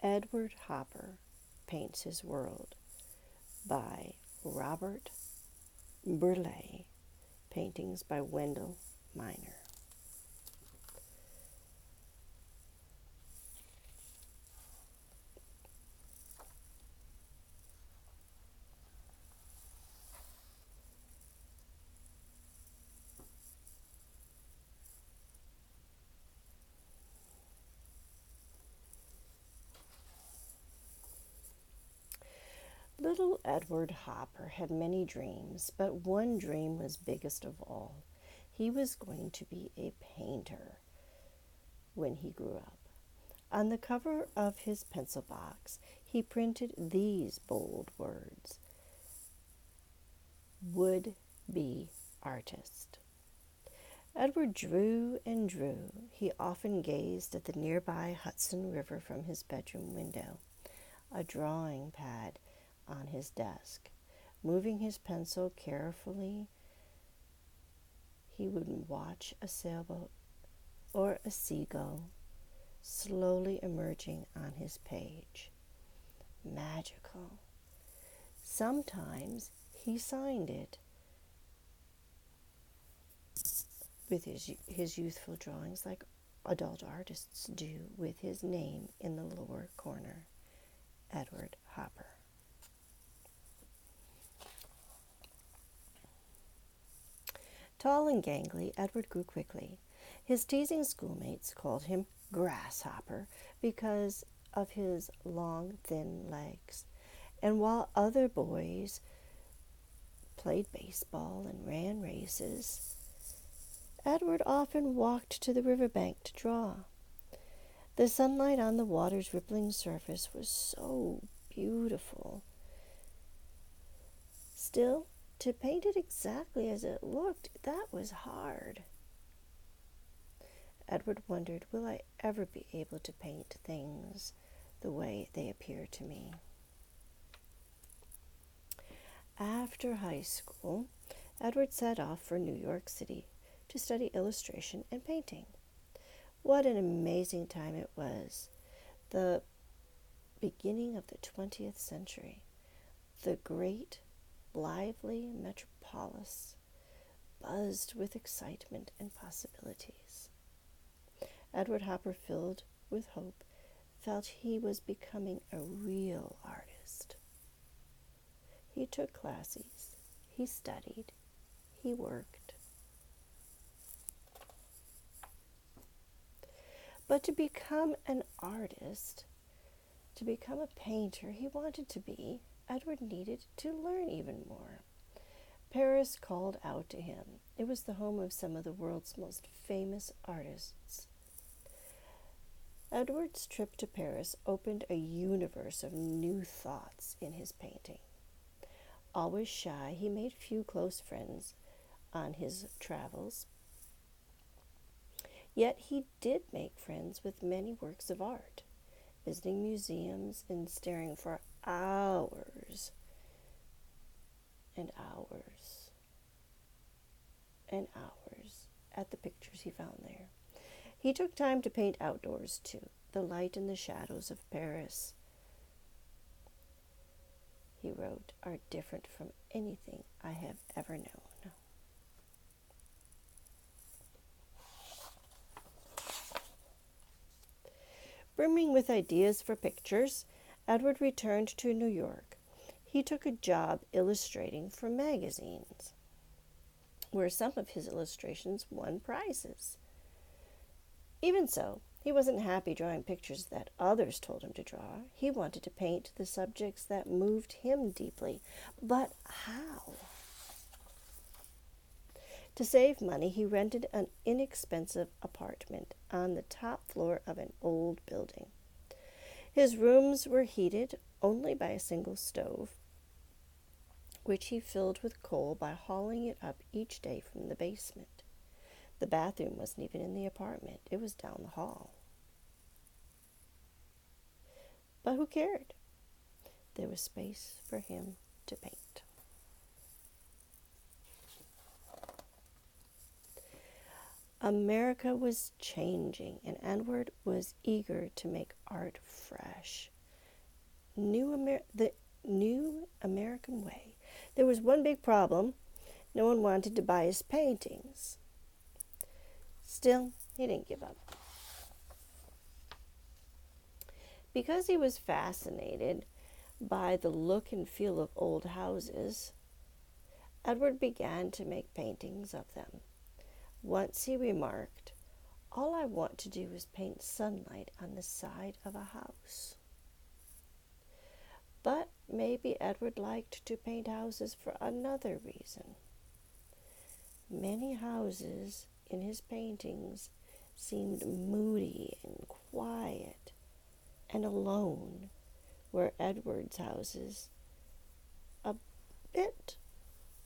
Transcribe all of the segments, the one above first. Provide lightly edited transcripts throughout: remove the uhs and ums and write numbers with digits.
Edward Hopper Paints His World by Robert Burleigh. Paintings by Wendell Minor. Little Edward Hopper had many dreams, but one dream was biggest of all. He was going to be a painter when he grew up. On the cover of his pencil box, he printed these bold words: would be artist. Edward drew and drew. He often gazed at the nearby Hudson River from his bedroom window, a drawing pad on his desk. Moving his pencil carefully, he would watch a sailboat or a seagull slowly emerging on his page. Magical. Sometimes he signed it with his youthful drawings like adult artists do, with his name in the lower corner, Edward Hopper. Tall and gangly, Edward grew quickly. His teasing schoolmates called him Grasshopper because of his long, thin legs. And while other boys played baseball and ran races, Edward often walked to the riverbank to draw. The sunlight on the water's rippling surface was so beautiful. Still, to paint it exactly as it looked, that was hard. Edward wondered, will I ever be able to paint things the way they appear to me? After high school, Edward set off for New York City to study illustration and painting. What an amazing time it was. The beginning of the 20th century. The great, lively metropolis buzzed with excitement and possibilities. Edward Hopper, filled with hope, felt he was becoming a real artist. He took classes, he studied, he worked. But to become an artist, to become a painter he wanted to be, Edward needed to learn even more. Paris called out to him. It was the home of some of the world's most famous artists. Edward's trip to Paris opened a universe of new thoughts in his painting. Always shy, he made few close friends on his travels. Yet he did make friends with many works of art, visiting museums and staring for hours and hours and hours at the pictures he found there. He took time to paint outdoors too. The light and the shadows of Paris, he wrote, are different from anything I have ever known. Brimming with ideas for pictures, Edward returned to New York. He took a job illustrating for magazines, where some of his illustrations won prizes. Even so, he wasn't happy drawing pictures that others told him to draw. He wanted to paint the subjects that moved him deeply. But how? To save money, he rented an inexpensive apartment on the top floor of an old building. His rooms were heated only by a single stove, which he filled with coal by hauling it up each day from the basement. The bathroom wasn't even in the apartment. It was down the hall. But who cared? There was space for him to paint. America was changing, and Edward was eager to make art fresh. The new American way. There was one big problem. No one wanted to buy his paintings. Still, he didn't give up. Because he was fascinated by the look and feel of old houses, Edward began to make paintings of them. Once he remarked, "All I want to do is paint sunlight on the side of a house." But maybe Edward liked to paint houses for another reason. Many houses in his paintings seemed moody and quiet and alone, where Edward's houses, a bit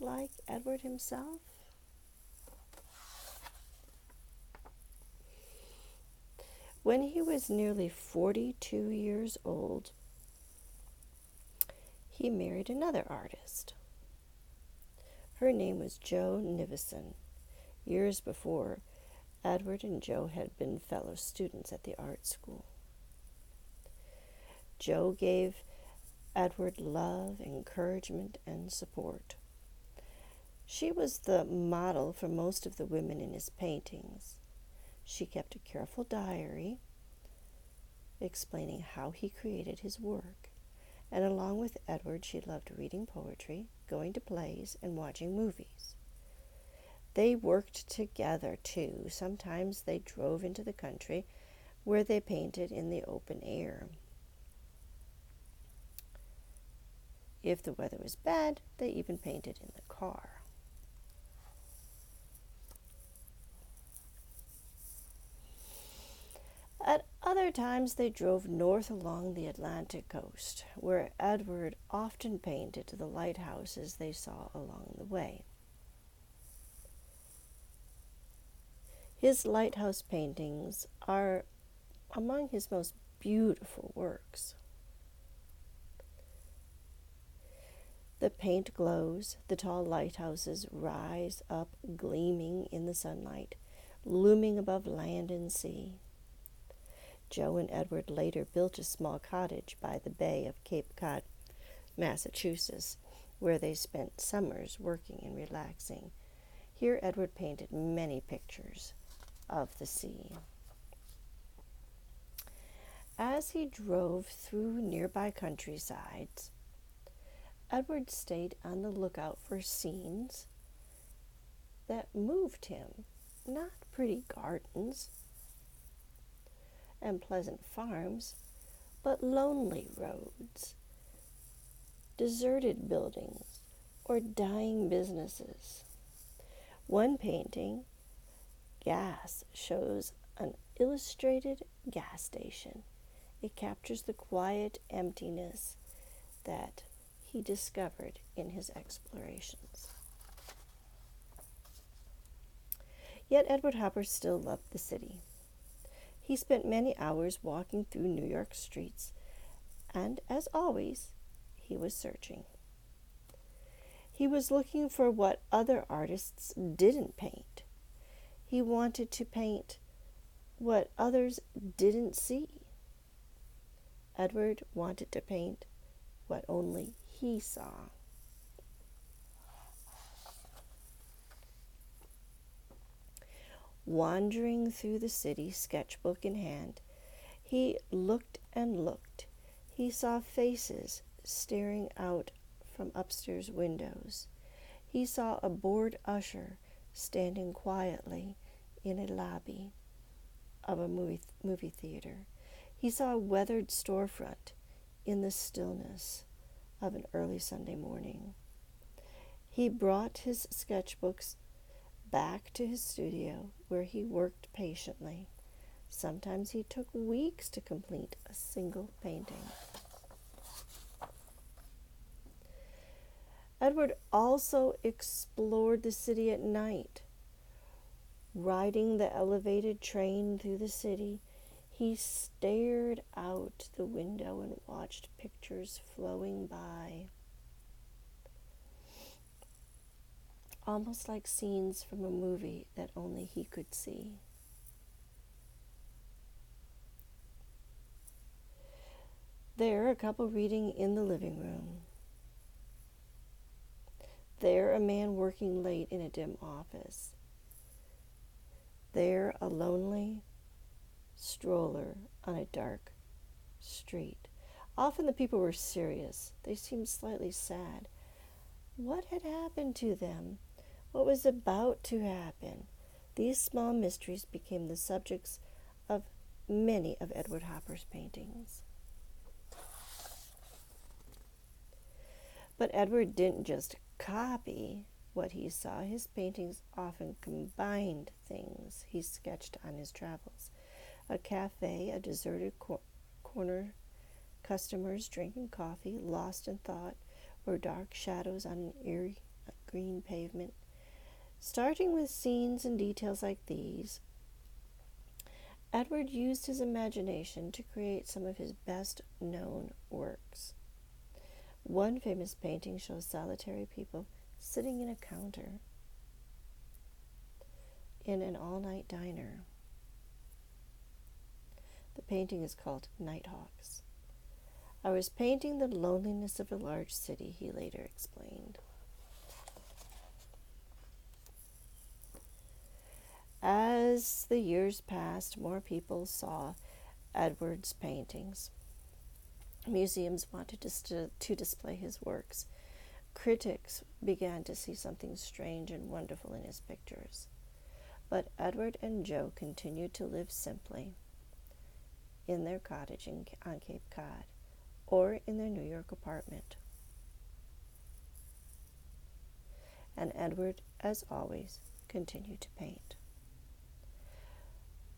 like Edward himself. When he was nearly 42 years old, he married another artist. Her name was Joan Nivison. Years before, Edward and Jo had been fellow students at the art school. Jo gave Edward love, encouragement, and support. She was the model for most of the women in his paintings. She kept a careful diary explaining how he created his work. And along with Edward, she loved reading poetry, going to plays, and watching movies. They worked together, too. Sometimes they drove into the country where they painted in the open air. If the weather was bad, they even painted in the car. At other times, they drove north along the Atlantic coast, where Edward often painted the lighthouses they saw along the way. His lighthouse paintings are among his most beautiful works. The paint glows, the tall lighthouses rise up gleaming in the sunlight, looming above land and sea. Jo and Edward later built a small cottage by the bay of Cape Cod, Massachusetts, where they spent summers working and relaxing. Here Edward painted many pictures of the sea. As he drove through nearby countrysides, Edward stayed on the lookout for scenes that moved him, not pretty gardens and pleasant farms, but lonely roads, deserted buildings, or dying businesses. One painting, Gas, shows an illustrated gas station. It captures the quiet emptiness that he discovered in his explorations. Yet Edward Hopper still loved the city. He spent many hours walking through New York streets, and as always, he was searching. He was looking for what other artists didn't paint. He wanted to paint what others didn't see. Edward wanted to paint what only he saw. Wandering through the city, sketchbook in hand, he looked and looked. He saw faces staring out from upstairs windows. He saw a bored usher standing quietly in a lobby of a movie theater. He saw a weathered storefront in the stillness of an early Sunday morning. He brought his sketchbooks back to his studio, where he worked patiently. Sometimes he took weeks to complete a single painting. Edward also explored the city at night. Riding the elevated train through the city, he stared out the window and watched pictures flowing by. almost like scenes from a movie that only he could see. There, a couple reading in the living room. There, a man working late in a dim office. There, a lonely stroller on a dark street. Often the people were serious. They seemed slightly sad. What had happened to them? What was about to happen? These small mysteries became the subjects of many of Edward Hopper's paintings. But Edward didn't just copy what he saw. His paintings often combined things he sketched on his travels. A cafe, a deserted corner, customers drinking coffee, lost in thought, or dark shadows on an eerie green pavement. Starting with scenes and details like these, Edward used his imagination to create some of his best-known works. One famous painting shows solitary people sitting in a counter in an all-night diner. The painting is called Nighthawks. I was painting the loneliness of a large city, he later explained. As the years passed, more people saw Edward's paintings. Museums wanted to display his works. Critics began to see something strange and wonderful in his pictures. But Edward and Jo continued to live simply in their cottage on Cape Cod or in their New York apartment. And Edward, as always, continued to paint.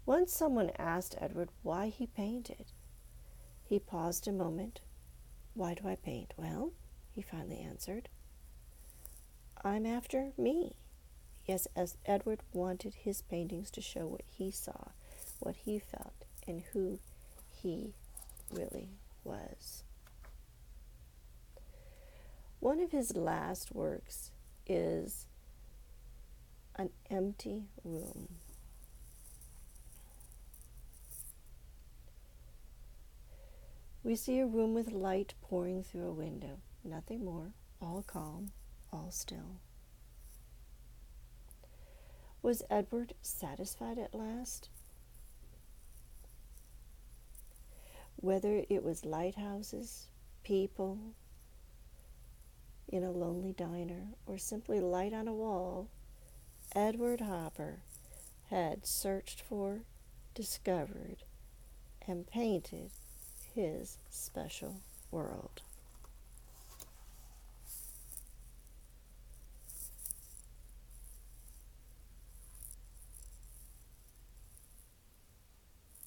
Once someone asked Edward why he painted. He paused a moment. Why do I paint? Well, he finally answered, I'm after me. Yes, as Edward wanted his paintings to show what he saw, what he felt, and who he really was. One of his last works is An Empty Room. We see a room with light pouring through a window. Nothing more. All calm, all still. Was Edward satisfied at last? Whether it was lighthouses, people in a lonely diner, or simply light on a wall, Edward Hopper had searched for, discovered, and painted his special world.